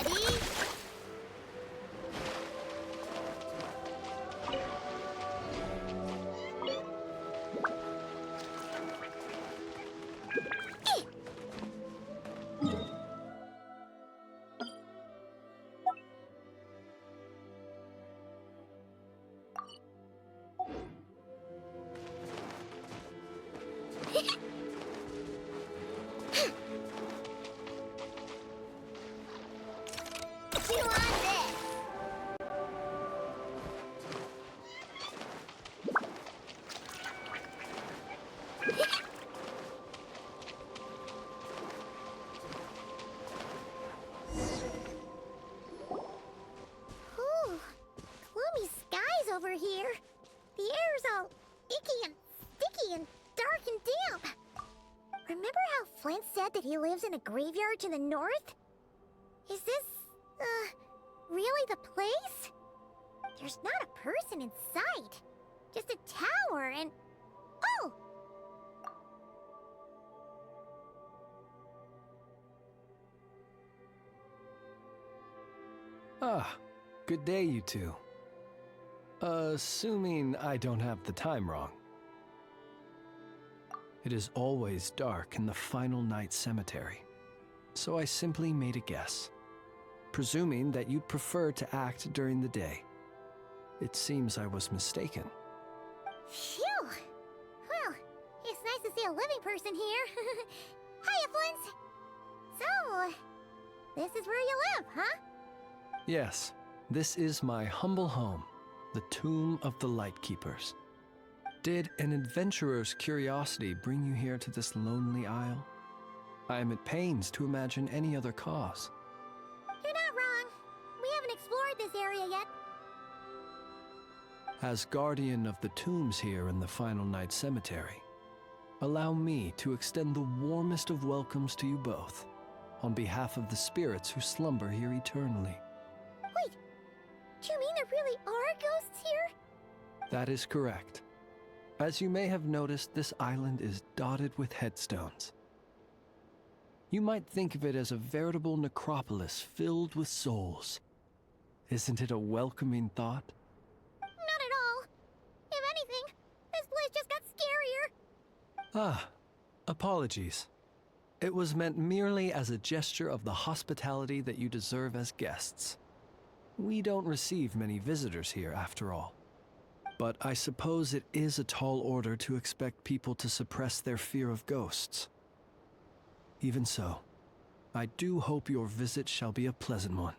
Ready? You want this? Ooh, gloomy skies over here. The air's all icky and sticky and dark and damp. Remember how Flint said that he lives in a graveyard to the north? Is this, really the place? There's not a person in sight. Just a tower and... Oh! Ah, good day, you two. Assuming I don't have the time wrong. It is always dark in the final night cemetery, so I simply made a guess, presuming that you'd prefer to act during the day. It seems I was mistaken. Phew! Well, it's nice to see a living person here. Hiya, Flins! So, this is where you live, huh? Yes, this is my humble home, the Tomb of the Lightkeepers. Did an adventurer's curiosity bring you here to this lonely isle? I am at pains to imagine any other cause. You're not wrong. We haven't explored this area yet. As guardian of the tombs here in the Final Night Cemetery, allow me to extend the warmest of welcomes to you both, on behalf of the spirits who slumber here eternally. Wait, do you mean there really are ghosts here? That is correct. As you may have noticed, this island is dotted with headstones. You might think of it as a veritable necropolis filled with souls. Isn't it a welcoming thought? Not at all. If anything, this place just got scarier. Ah, apologies. It was meant merely as a gesture of the hospitality that you deserve as guests. We don't receive many visitors here, after all. But I suppose it is a tall order to expect people to suppress their fear of ghosts. Even so, I do hope your visit shall be a pleasant one.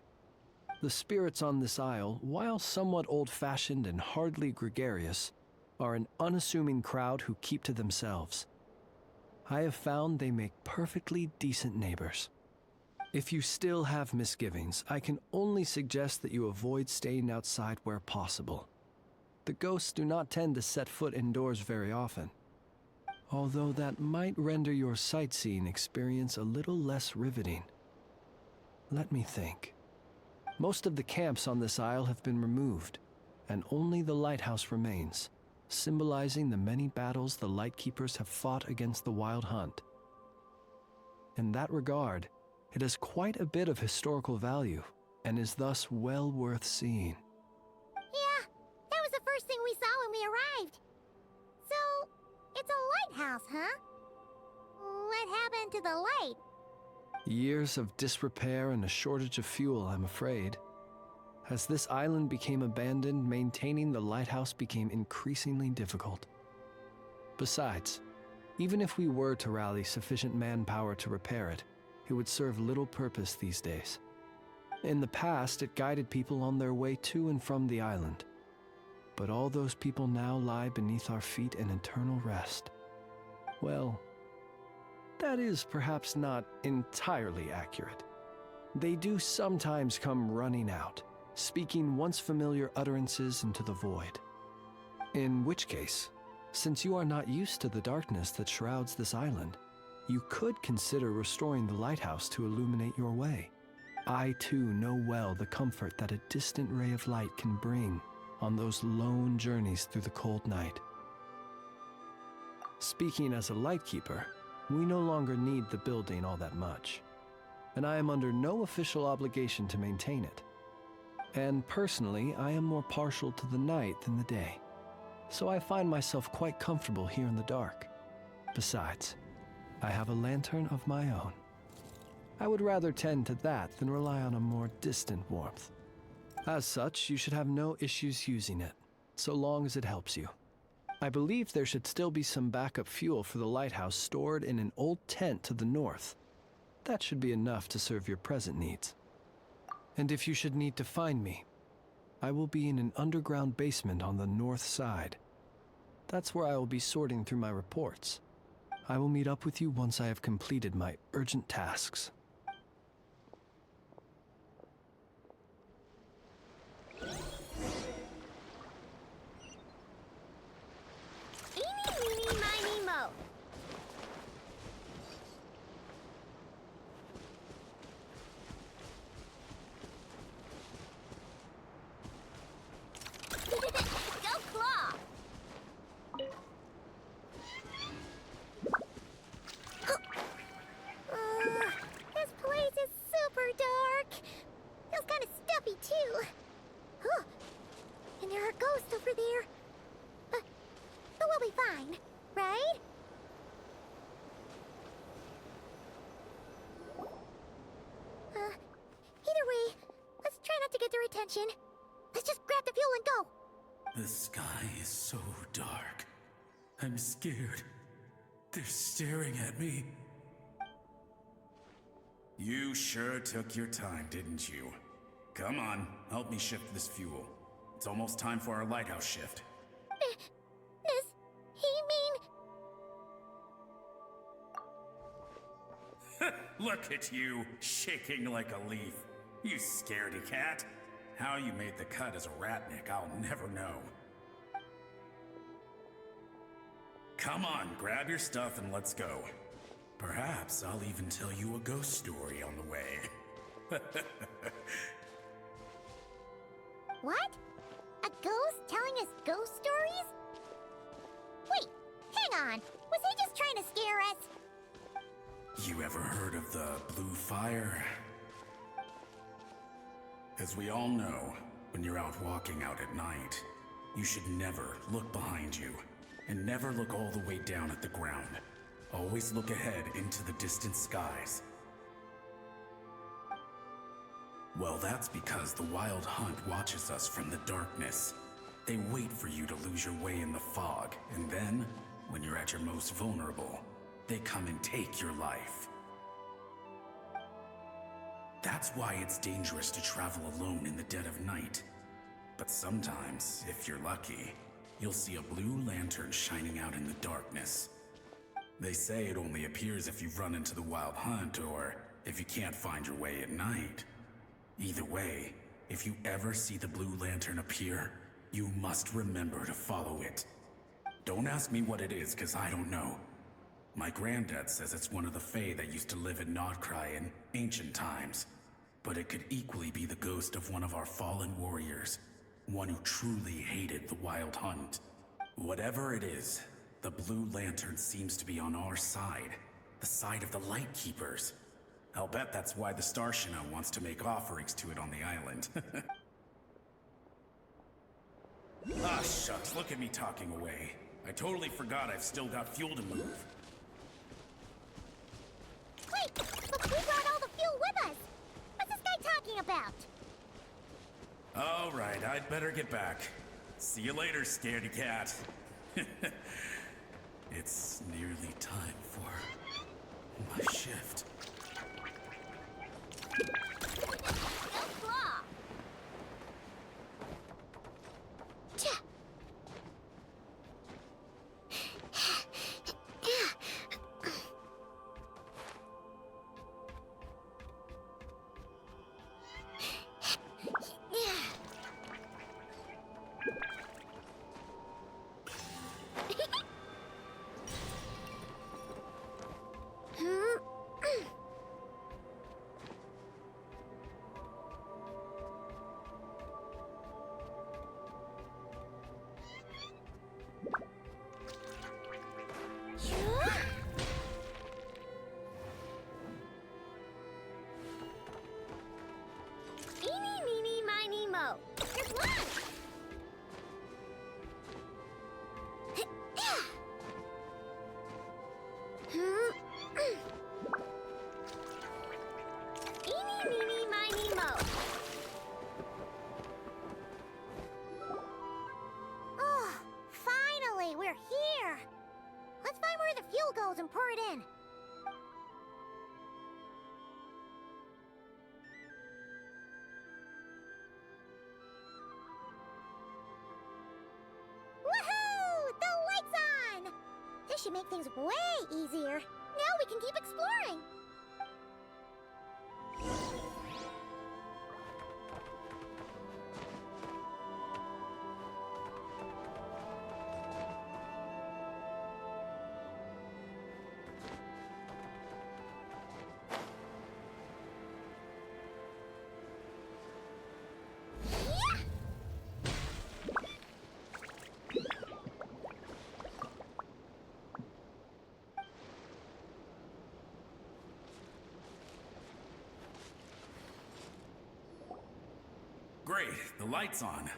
The spirits on this isle, while somewhat old-fashioned and hardly gregarious, are an unassuming crowd who keep to themselves. I have found they make perfectly decent neighbors. If you still have misgivings, I can only suggest that you avoid staying outside where possible. The ghosts do not tend to set foot indoors very often, although that might render your sightseeing experience a little less riveting. Let me think. Most of the camps on this isle have been removed, and only the lighthouse remains, symbolizing the many battles the Lightkeepers have fought against the Wild Hunt. In that regard, it has quite a bit of historical value, and is thus well worth seeing. Yeah, that was the first thing we saw when we arrived. So, it's a lighthouse, huh? What happened to the light? Years of disrepair and a shortage of fuel, I'm afraid. As this island became abandoned, maintaining the lighthouse became increasingly difficult. Besides, even if we were to rally sufficient manpower to repair it, it would serve little purpose these days. In the past, it guided people on their way to and from the island. But all those people now lie beneath our feet in eternal rest. Well, that is perhaps not entirely accurate. They do sometimes come running out, speaking once familiar utterances into the void. In which case, since you are not used to the darkness that shrouds this island, you could consider restoring the lighthouse to illuminate your way. I too know well the comfort that a distant ray of light can bring on those lone journeys through the cold night. Speaking as a lightkeeper, we no longer need the building all that much. and I am under no official obligation to maintain it. And personally, I am more partial to the night than the day, so I find myself quite comfortable here in the dark. Besides, I have a lantern of my own. I would rather tend to that than rely on a more distant warmth. As such, you should have no issues using it, so long as it helps you. I believe there should still be some backup fuel for the lighthouse stored in an old tent to the north. That should be enough to serve your present needs. And if you should need to find me, I will be in an underground basement on the north side. That's where I will be sorting through my reports. I will meet up with you once I have completed my urgent tasks. Eeny, meeny, miny, mo. Go claw! This place is super dark. Feels kind of stuffy too. Huh. And there are ghosts over there. But we'll be fine, right? Either way, let's try not to get their attention. Let's just grab the fuel and go. The sky is so dark. I'm scared. They're staring at me. You sure took your time, didn't you? Come on, help me shift this fuel. It's almost time for our lighthouse shift. Does he mean... Look at you, shaking like a leaf. You scaredy cat. How you made the cut as a ratnik, I'll never know. Come on, grab your stuff and let's go. Perhaps I'll even tell you a ghost story on the way. What? A ghost telling us ghost stories? Wait, hang on. Was he just trying to scare us? You ever heard of the blue fire? As we all know, when you're out walking out at night, you should never look behind you, and never look all the way down at the ground. Always look ahead into the distant skies. Well, that's because the Wild Hunt watches us from the darkness. They wait for you to lose your way in the fog, and then, when you're at your most vulnerable, they come and take your life. That's why it's dangerous to travel alone in the dead of night. But sometimes, if you're lucky, you'll see a blue lantern shining out in the darkness. They say it only appears if you've run into the Wild Hunt or if you can't find your way at night. Either way, if you ever see the blue lantern appear, you must remember to follow it. Don't ask me what it is, 'cause I don't know. My granddad says it's one of the Fae that used to live in Nodcry in ancient times. But it could equally be the ghost of one of our fallen warriors. One who truly hated the Wild Hunt. Whatever it is, the blue lantern seems to be on our side. The side of the Light Keepers. I'll bet that's why the Starshina wants to make offerings to it on the island. Ah, shucks, look at me talking away. I totally forgot I've still got fuel to move. Wait, but we brought all the fuel with us. What's this guy talking about? All right, I'd better get back. See you later, scaredy cat. It's nearly time for my shift. Go claw! Tcha. go. Here's one! Eeny, meeny, miny, mo. Oh, finally, we're here. Let's find where the fuel goes and pour it in. Woohoo! The light's on! This should make things way easier. Now we can keep exploring. Great, the light's on.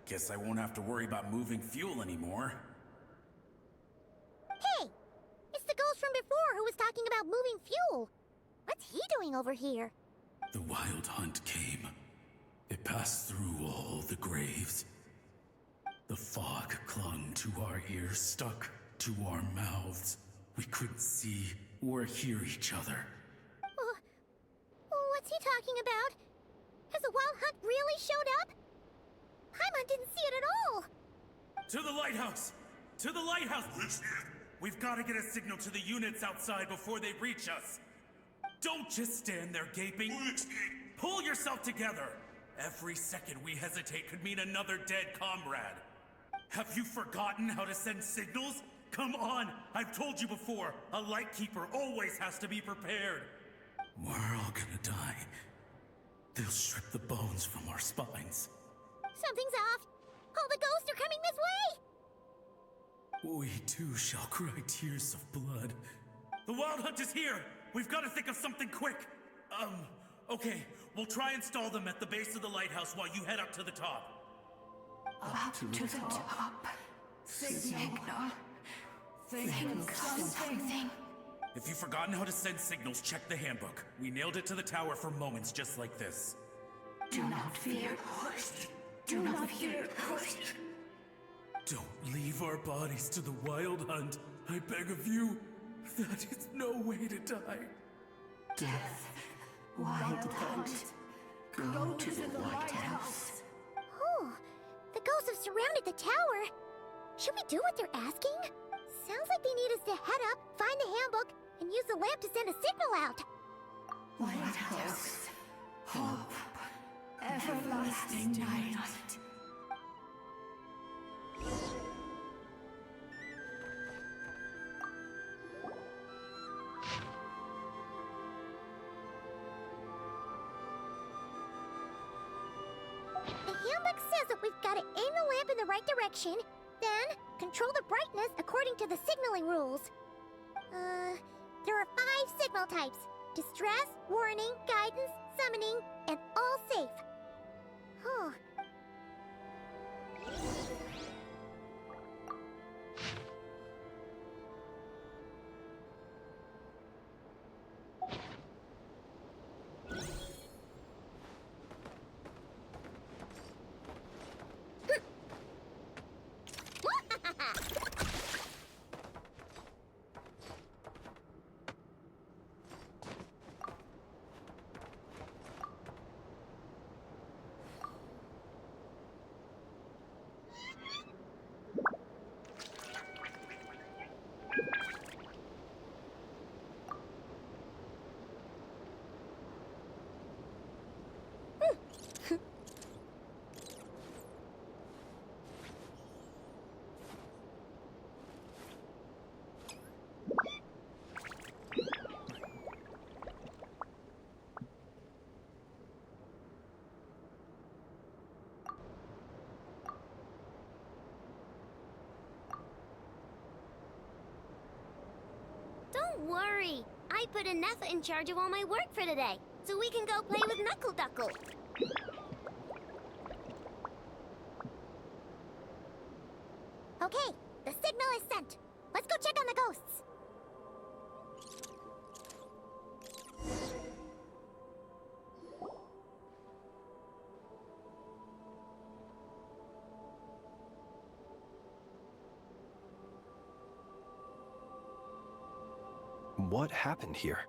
Guess I won't have to worry about moving fuel anymore. Hey! It's the ghost from before who was talking about moving fuel. What's he doing over here? The wild hunt came. It passed through all the graves. The fog clung to our ears, stuck to our mouths. We couldn't see or hear each other. What's he talking about? Has the wild hunt really showed up? Paimon didn't see it at all. To the lighthouse! To the lighthouse! We've got to get a signal to the units outside before they reach us. Don't just stand there gaping. Pull yourself together. Every second we hesitate could mean another dead comrade. Have you forgotten how to send signals? Come on! I've told you before, a lightkeeper always has to be prepared. We're all gonna die. They'll strip the bones from our spines. Something's off. All the ghosts are coming this way. We too shall cry tears of blood. The wild hunt is here! We've got to think of something quick! Okay. We'll try and stall them at the base of the lighthouse while you head up to the top. Up to the top. Signal. Think of something. If you've forgotten how to send signals, check the handbook. We nailed it to the tower for moments just like this. Do not fear. Do not fear. Don't leave our bodies to the wild hunt. I beg of you. That is no way to die. Death. Wild hunt. Go to the lighthouse. Oh, the ghosts have surrounded the tower. Should we do what they're asking? Sounds like they need us to head up, find the handbook, and use the lamp to send a signal out. Lighthouse. Hope. Everlasting night. The handbook says that we've got to aim the lamp in the right direction, then control the brightness according to the signaling rules. There are 5 signal types: distress, warning, guidance, summoning, and all safe. Huh. Don't worry. I put Anessa in charge of all my work for today, so we can go play with Knuckle Duckle. Okay, the signal is sent. Let's go check on the ghosts. What happened here?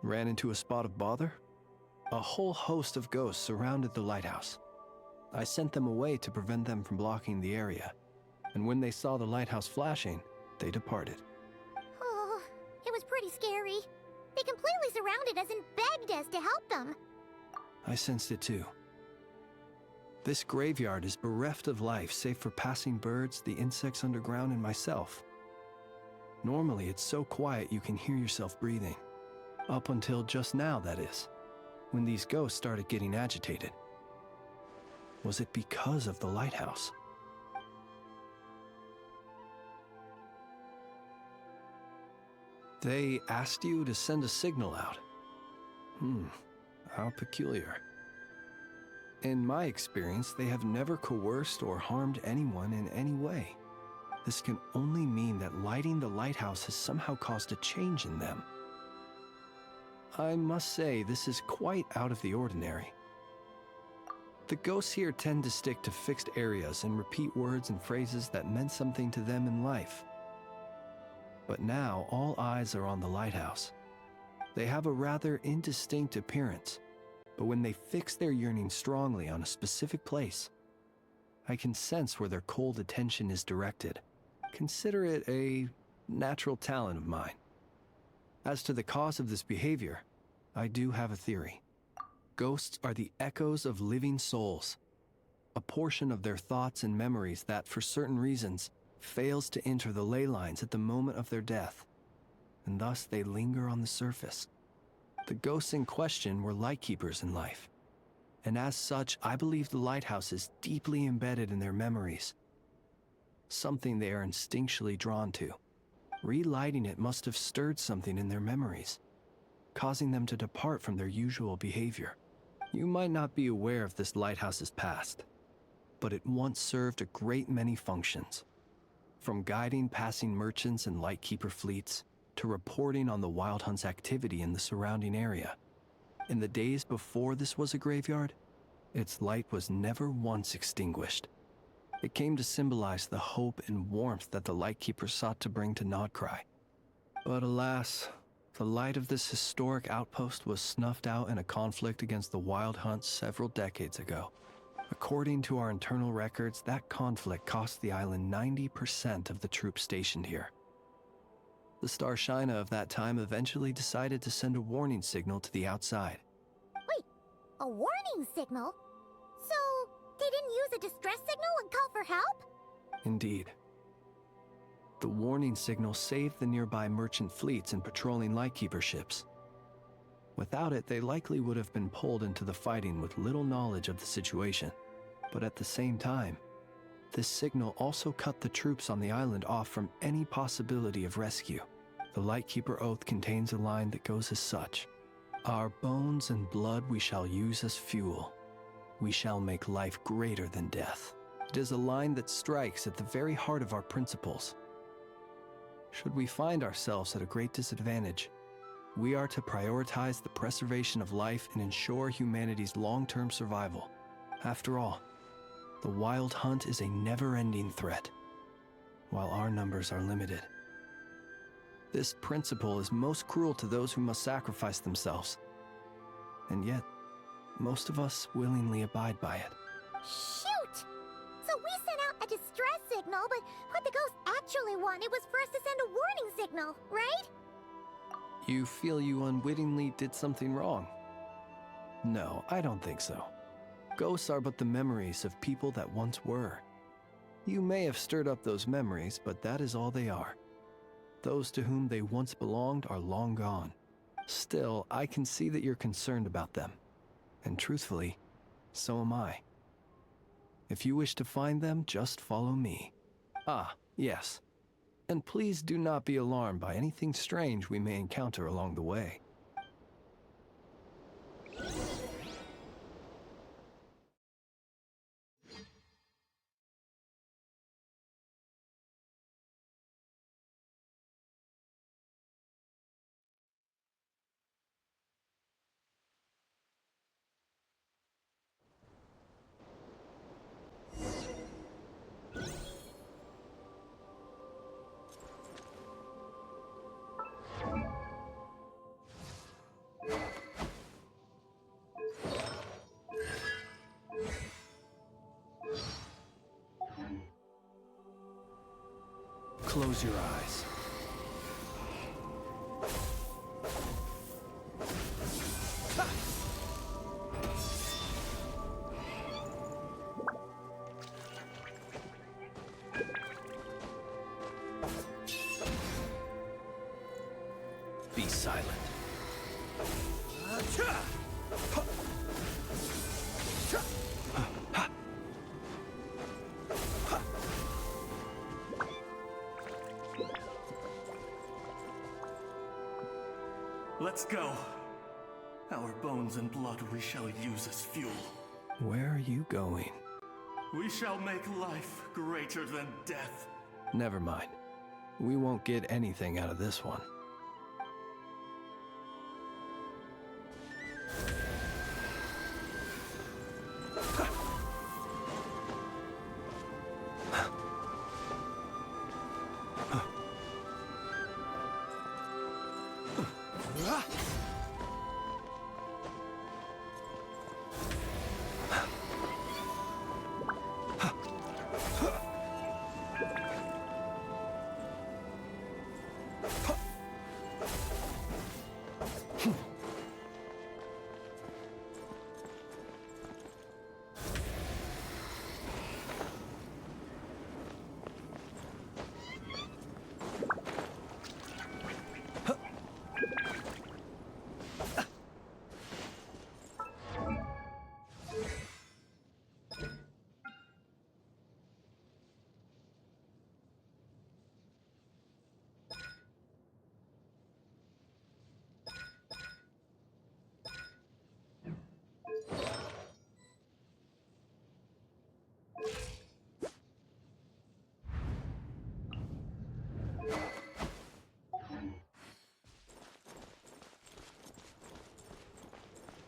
Ran into a spot of bother? A whole host of ghosts surrounded the lighthouse. I sent them away to prevent them from blocking the area, and when they saw the lighthouse flashing, they departed. Oh, it was pretty scary. They completely surrounded us and begged us to help them. I sensed it too. This graveyard is bereft of life save for passing birds, the insects underground, and myself. Normally, it's so quiet you can hear yourself breathing. Up until just now, that is, when these ghosts started getting agitated. Was it because of the lighthouse? They asked you to send a signal out. How peculiar. In my experience, they have never coerced or harmed anyone in any way. This can only mean that lighting the lighthouse has somehow caused a change in them. I must say, this is quite out of the ordinary. The ghosts here tend to stick to fixed areas and repeat words and phrases that meant something to them in life. But now, all eyes are on the lighthouse. They have a rather indistinct appearance, but when they fix their yearning strongly on a specific place, I can sense where their cold attention is directed. Consider it a natural talent of mine. As to the cause of this behavior, I do have a theory. Ghosts are the echoes of living souls, a portion of their thoughts and memories that, for certain reasons, fails to enter the ley lines at the moment of their death, and thus they linger on the surface. The ghosts in question were lightkeepers in life, and as such, I believe the lighthouse is deeply embedded in their memories, something they are instinctually drawn to. Relighting it must have stirred something in their memories, causing them to depart from their usual behavior. You might not be aware of this lighthouse's past, but it once served a great many functions. From guiding passing merchants and lightkeeper fleets, to reporting on the Wild Hunt's activity in the surrounding area. In the days before this was a graveyard, its light was never once extinguished. It came to symbolize the hope and warmth that the lightkeeper sought to bring to Nodcry. But alas, the light of this historic outpost was snuffed out in a conflict against the Wild Hunt several decades ago. According to our internal records, that conflict cost the island 90% of the troops stationed here. The Starshina of that time eventually decided to send a warning signal to the outside. Wait, a warning signal? So, they didn't use a distress signal and call for help? Indeed. The warning signal saved the nearby merchant fleets and patrolling lightkeeper ships. Without it, they likely would have been pulled into the fighting with little knowledge of the situation. But at the same time, this signal also cut the troops on the island off from any possibility of rescue. The Lightkeeper Oath contains a line that goes as such: "Our bones and blood we shall use as fuel. We shall make life greater than death." It is a line that strikes at the very heart of our principles. Should we find ourselves at a great disadvantage, we are to prioritize the preservation of life and ensure humanity's long-term survival. After all, the Wild Hunt is a never-ending threat, while our numbers are limited. This principle is most cruel to those who must sacrifice themselves, and yet, most of us willingly abide by it. Shoot! So we sent out a distress signal, but what the ghost actually wanted was for us to send a warning signal, right? You feel you unwittingly did something wrong? No, I don't think so. Ghosts are but the memories of people that once were. You may have stirred up those memories, but that is all they are. Those to whom they once belonged are long gone. Still, I can see that you're concerned about them. And truthfully, so am I. If you wish to find them, just follow me. Ah, yes. And please do not be alarmed by anything strange we may encounter along the way. Close your eyes. Be silent. Let's go. Our bones and blood we shall use as fuel. Where are you going? We shall make life greater than death. Never mind. We won't get anything out of this one.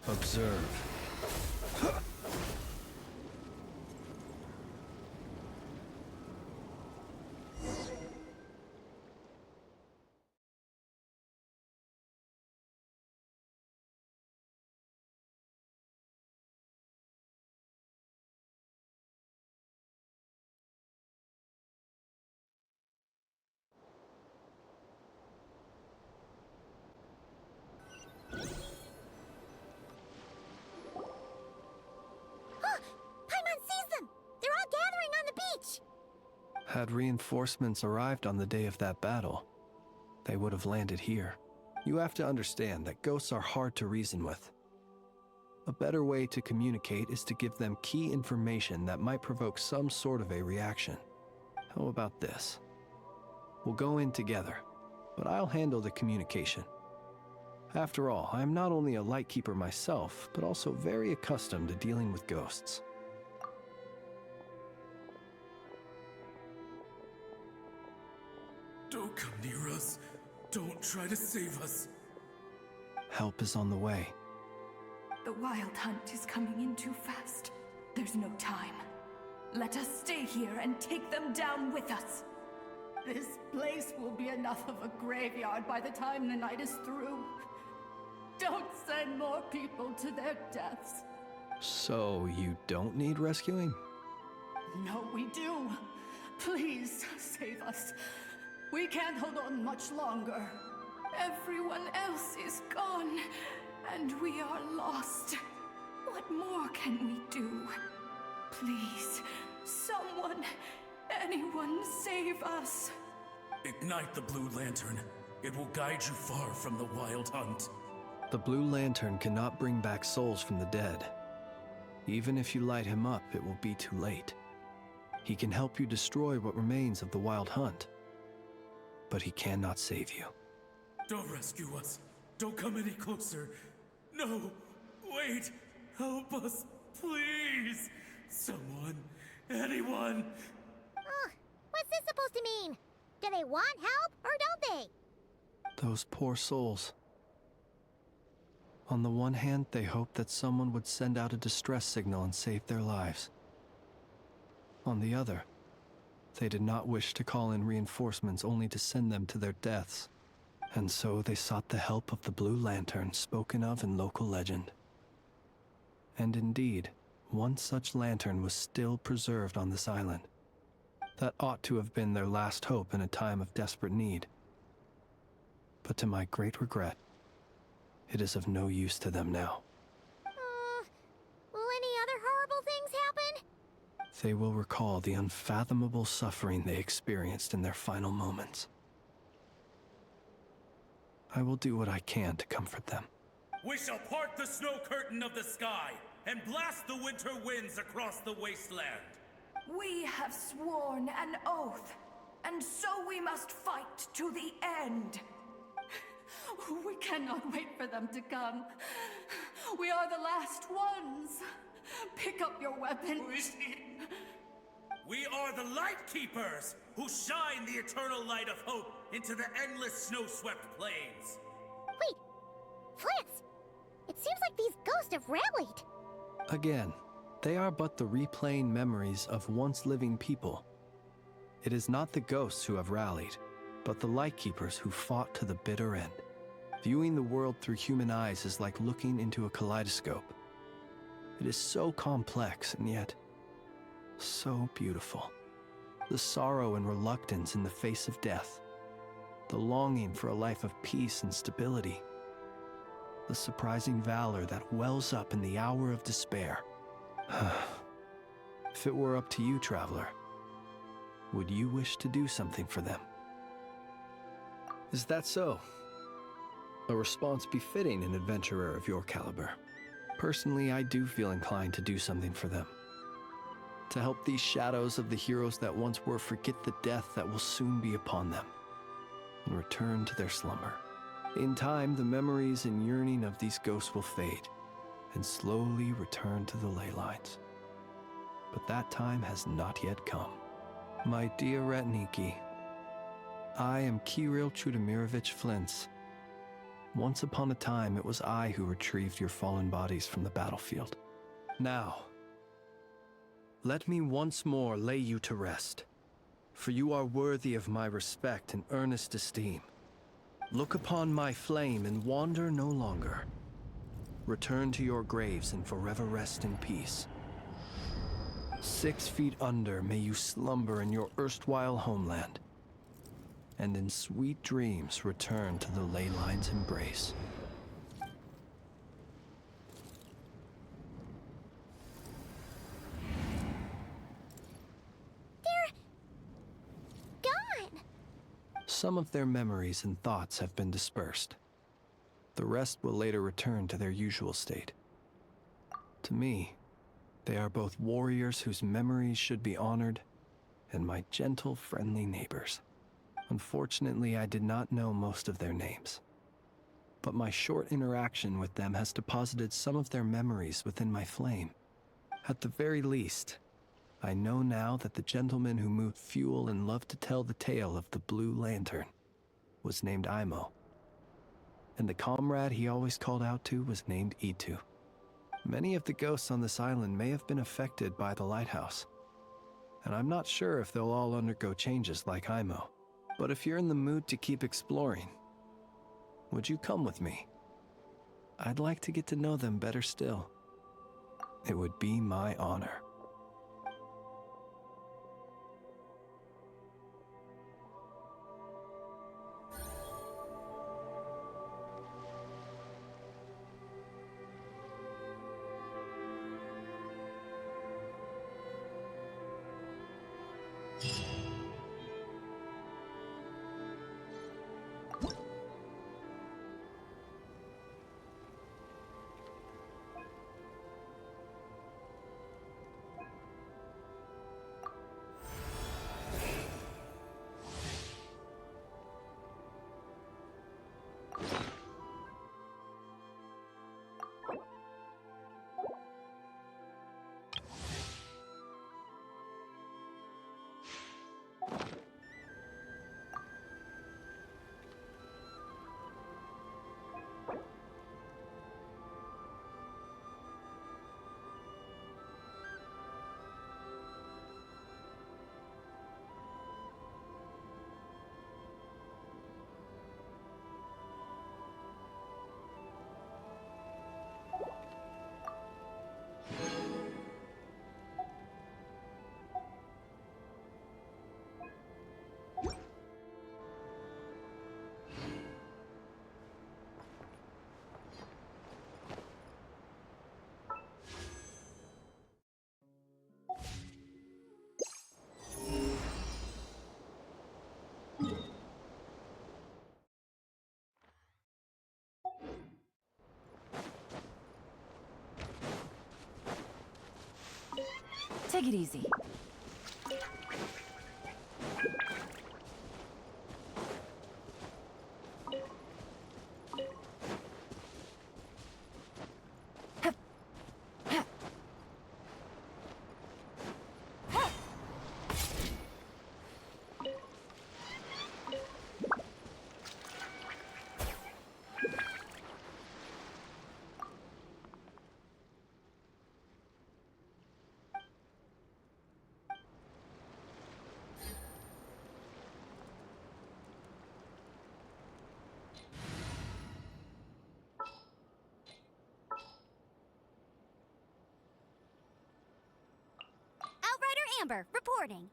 Observe. Had reinforcements arrived on the day of that battle, they would have landed here. You have to understand that ghosts are hard to reason with. A better way to communicate is to give them key information that might provoke some sort of a reaction. How about this? We'll go in together, but I'll handle the communication. After all, I am not only a lightkeeper myself, but also very accustomed to dealing with ghosts. Don't come near us. Don't try to save us. Help is on the way. The wild hunt is coming in too fast. There's no time. Let us stay here and take them down with us. This place will be enough of a graveyard by the time the night is through. Don't send more people to their deaths. So you don't need rescuing? No, we do. Please, save us. We can't hold on much longer. Everyone else is gone, and we are lost. What more can we do? Please, someone, anyone save us. Ignite the blue lantern. It will guide you far from the wild hunt. The blue lantern cannot bring back souls from the dead. Even if you light him up, it will be too late. He can help you destroy what remains of the wild hunt, but he cannot save you. Don't rescue us. Don't come any closer. No, wait. Help us, please. Someone, anyone. What's this supposed to mean? Do they want help or don't they? Those poor souls. On the one hand, they hoped that someone would send out a distress signal and save their lives. On the other, they did not wish to call in reinforcements only to send them to their deaths. And so they sought the help of the Blue Lantern spoken of in local legend. And indeed, one such lantern was still preserved on this island. That ought to have been their last hope in a time of desperate need. But to my great regret, it is of no use to them now. Will any other horrible things happen? They will recall the unfathomable suffering they experienced in their final moments. I will do what I can to comfort them. We shall part the snow curtain of the sky and blast the winter winds across the wasteland. We have sworn an oath, and so we must fight to the end. We cannot wait for them to come. We are the last ones. Pick up your weapons. We are the Light Keepers, who shine the eternal light of hope into the endless snow-swept plains. Wait, Flins! It seems like these ghosts have rallied. Again, they are but the replaying memories of once living people. It is not the ghosts who have rallied, but the Lightkeepers who fought to the bitter end. Viewing the world through human eyes is like looking into a kaleidoscope. It is so complex and yet so beautiful. The sorrow and reluctance in the face of death, the longing for a life of peace and stability, the surprising valor that wells up in the hour of despair. If it were up to you, traveler, would you wish to do something for them? Is that so? A response befitting an adventurer of your caliber. Personally, I do feel inclined to do something for them. To help these shadows of the heroes that once were forget the death that will soon be upon them, and return to their slumber. In time, the memories and yearning of these ghosts will fade, and slowly return to the ley lines. But that time has not yet come. My dear Retniki, I am Kirill Chudamirovich Flins. Once upon a time, it was I who retrieved your fallen bodies from the battlefield. Now, let me once more lay you to rest, for you are worthy of my respect and earnest esteem. Look upon my flame and wander no longer. Return to your graves and forever rest in peace. 6 feet under may you slumber in your erstwhile homeland, and in sweet dreams return to the ley line's embrace. They're gone. Some of their memories and thoughts have been dispersed. The rest will later return to their usual state. To me, they are both warriors whose memories should be honored, and my gentle, friendly neighbors. Unfortunately, I did not know most of their names, but my short interaction with them has deposited some of their memories within my flame. At the very least, I know now that the gentleman who moved fuel and loved to tell the tale of the Blue Lantern was named Imo, and the comrade he always called out to was named Itu. Many of the ghosts on this island may have been affected by the lighthouse, and I'm not sure if they'll all undergo changes like Imo. But if you're in the mood to keep exploring, would you come with me? I'd like to get to know them better still. It would be my honor. Take it easy. Outrider Amber, reporting.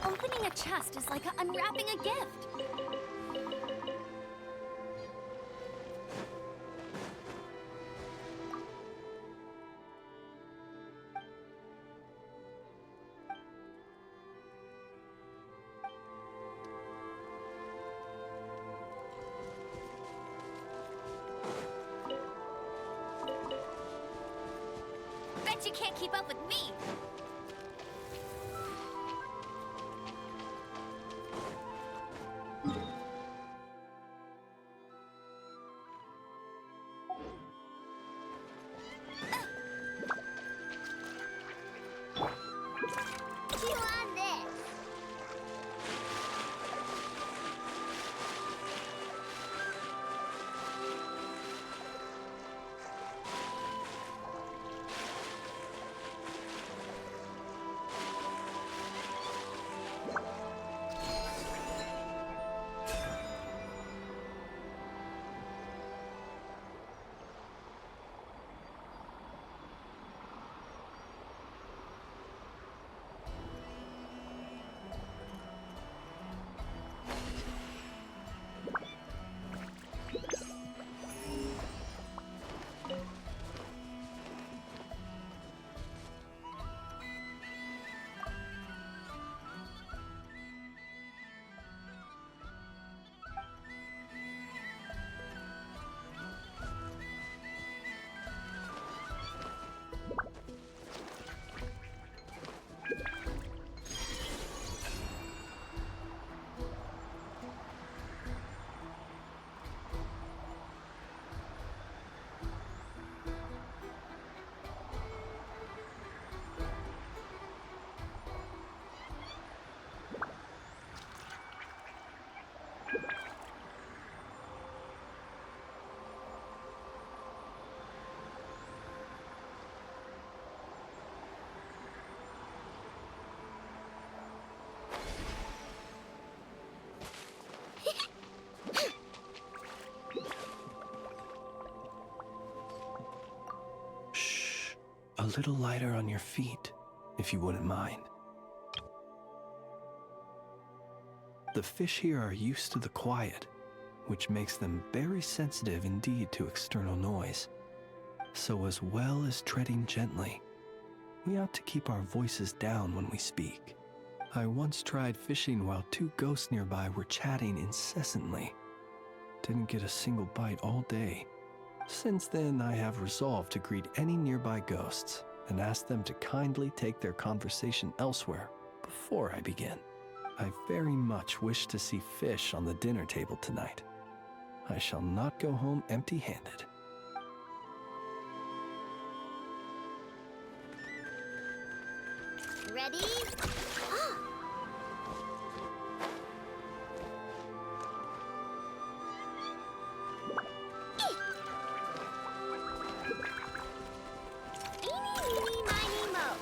Opening a chest is like unwrapping a gift. Bet you can't keep up with me. You on this? Shh. A little lighter on your feet, if you wouldn't mind. The fish here are used to the quiet, which makes them very sensitive indeed to external noise. So as well as treading gently, we ought to keep our voices down when we speak. I once tried fishing while two ghosts nearby were chatting incessantly. Didn't get a single bite all day. Since then, I have resolved to greet any nearby ghosts and ask them to kindly take their conversation elsewhere before I begin. I very much wish to see fish on the dinner table tonight. I shall not go home empty-handed. Ready? Eeny, meeny, miny, moe.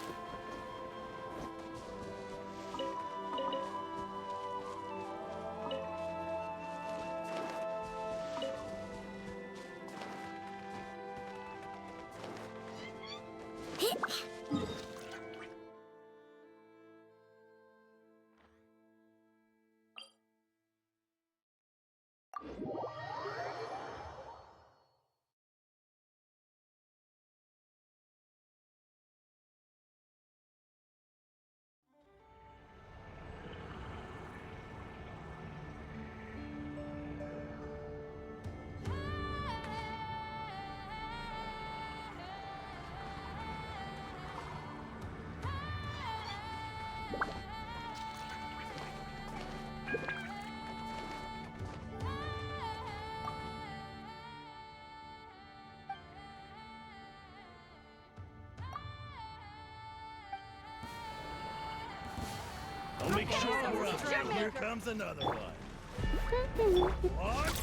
Here comes another one.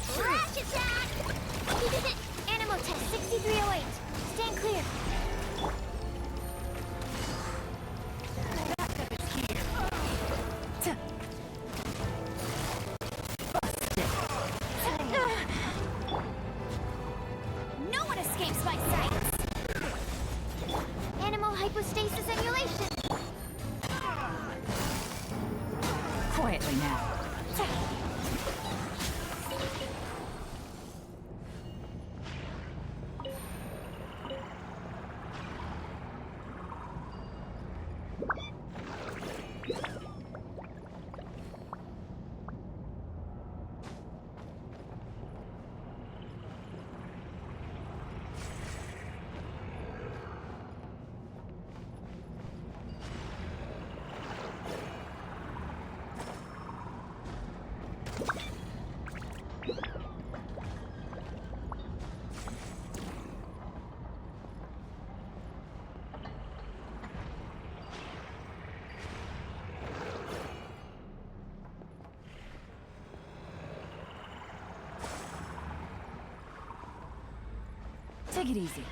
Flash attack! Animal test 6308. Stand clear. No one escapes my sights. Animal hypostasis emulation. Quietly now. Take it easy.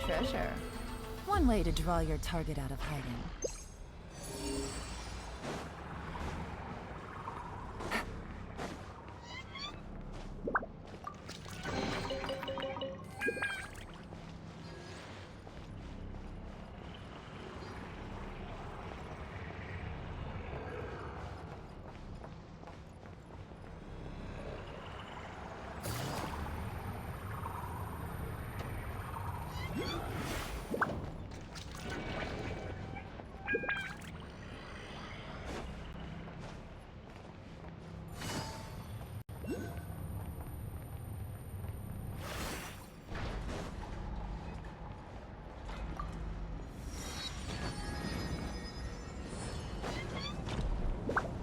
Treasure. One way to draw your target out of hiding.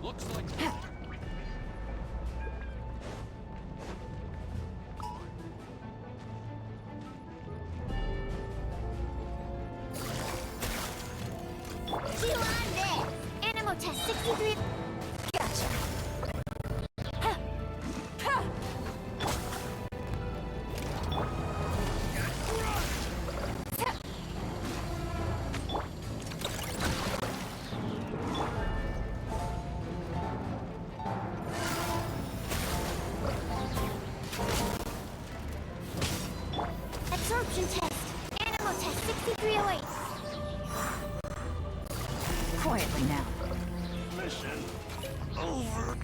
Looks like Chew on this. Animal test 63. Gotcha. Ha. Ha. Absorption test. Animal test 6308. Quietly now. Mission over.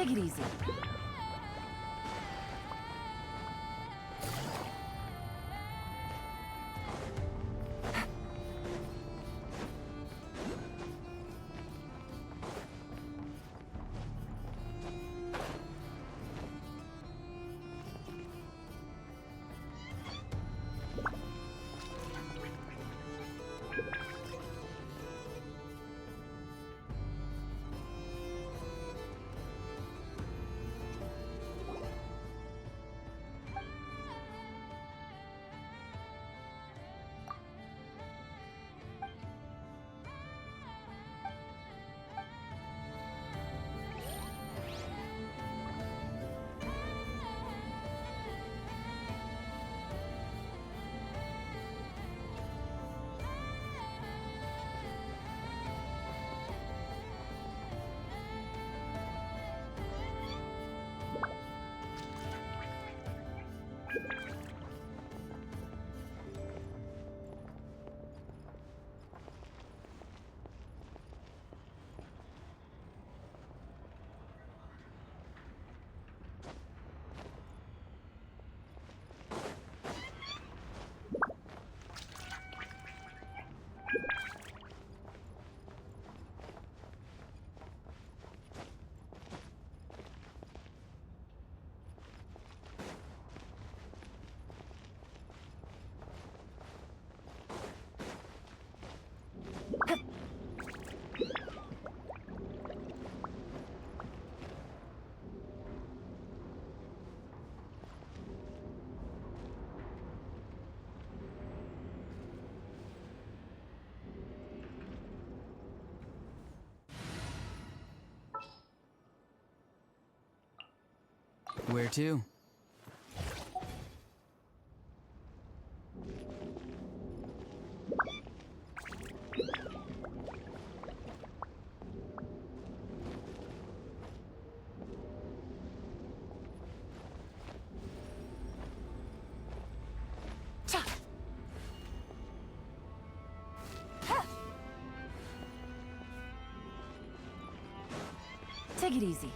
Take it easy. Where to? Take it easy.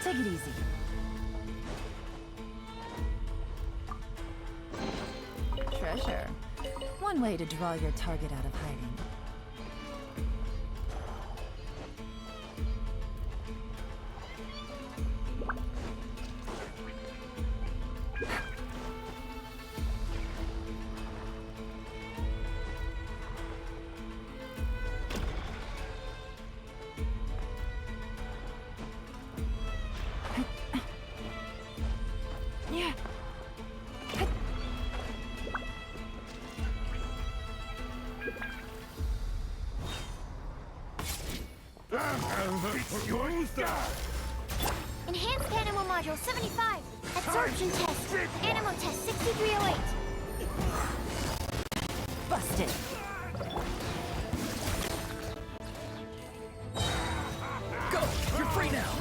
Take it easy. Treasure. One way to draw your target out of hiding. Yeah. It's yours! Enhanced Animal Module 75. Absorption test. Animal test 6308. Busted. Go! You're free now!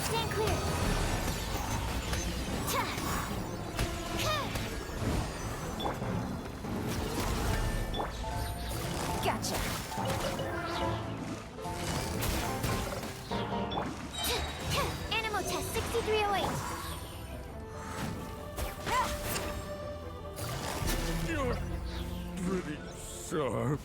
Stand clear. Ta. Gotcha. Animal test 6308. sharp.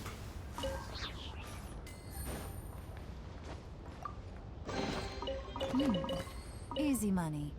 Easy money.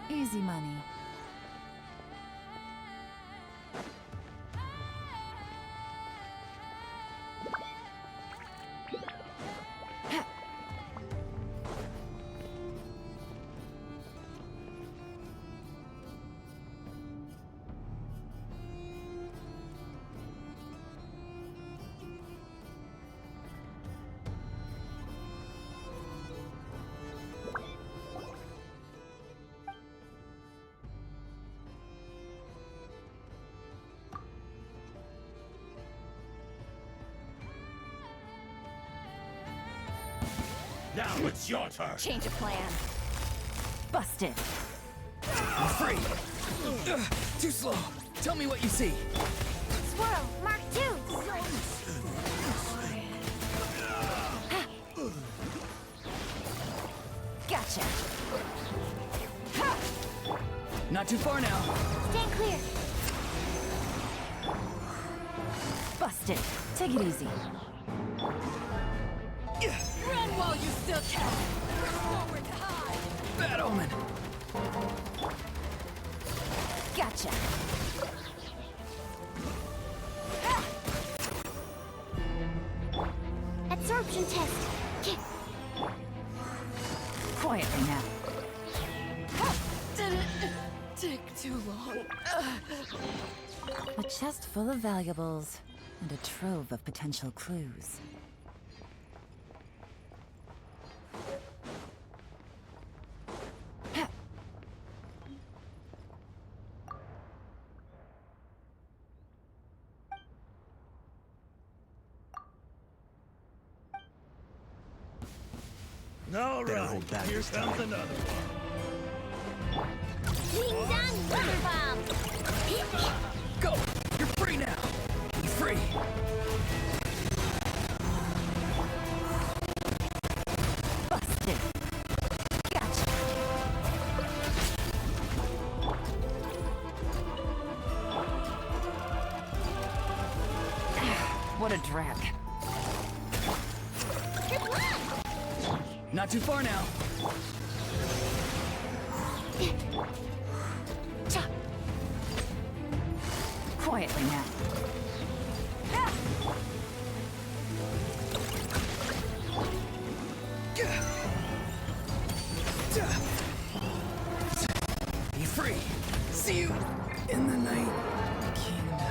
Easy money. Now it's your turn. Change of plan. Busted. I'm free. Too slow. Tell me what you see. Swirl, Mark 2. Gotcha. Not too far now. Stand clear. Busted. Take it easy. Run while you still can! Forward to hide! Bad omen. Gotcha. Absorption test. Quietly now. Didn't take too long. A chest full of valuables and a trove of potential clues. All right, here comes another one. Ding dong, rubber bomb. Go! You're free now! Be free! Busted. Gotcha. What a drag. Good luck. Not too far now. Quietly now. Be free. See you in the night kingdom.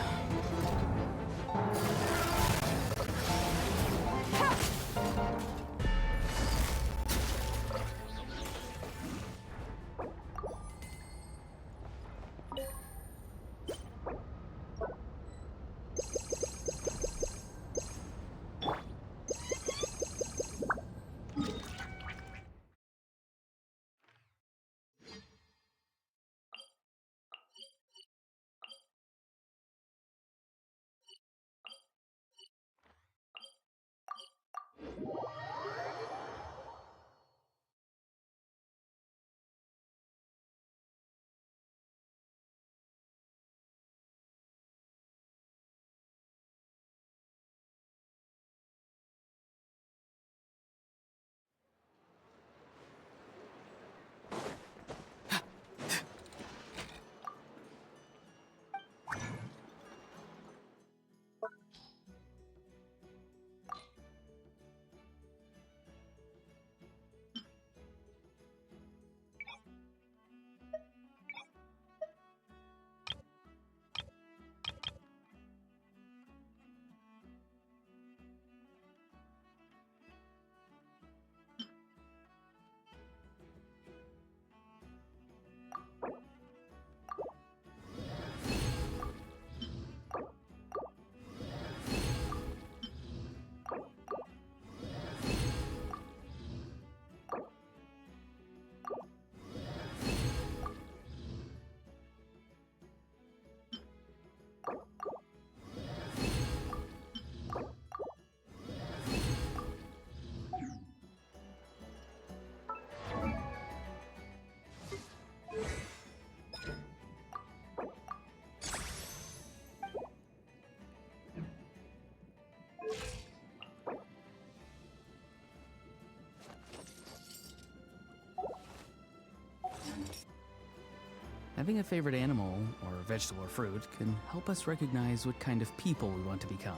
Having a favorite animal, or vegetable or fruit, can help us recognize what kind of people we want to become.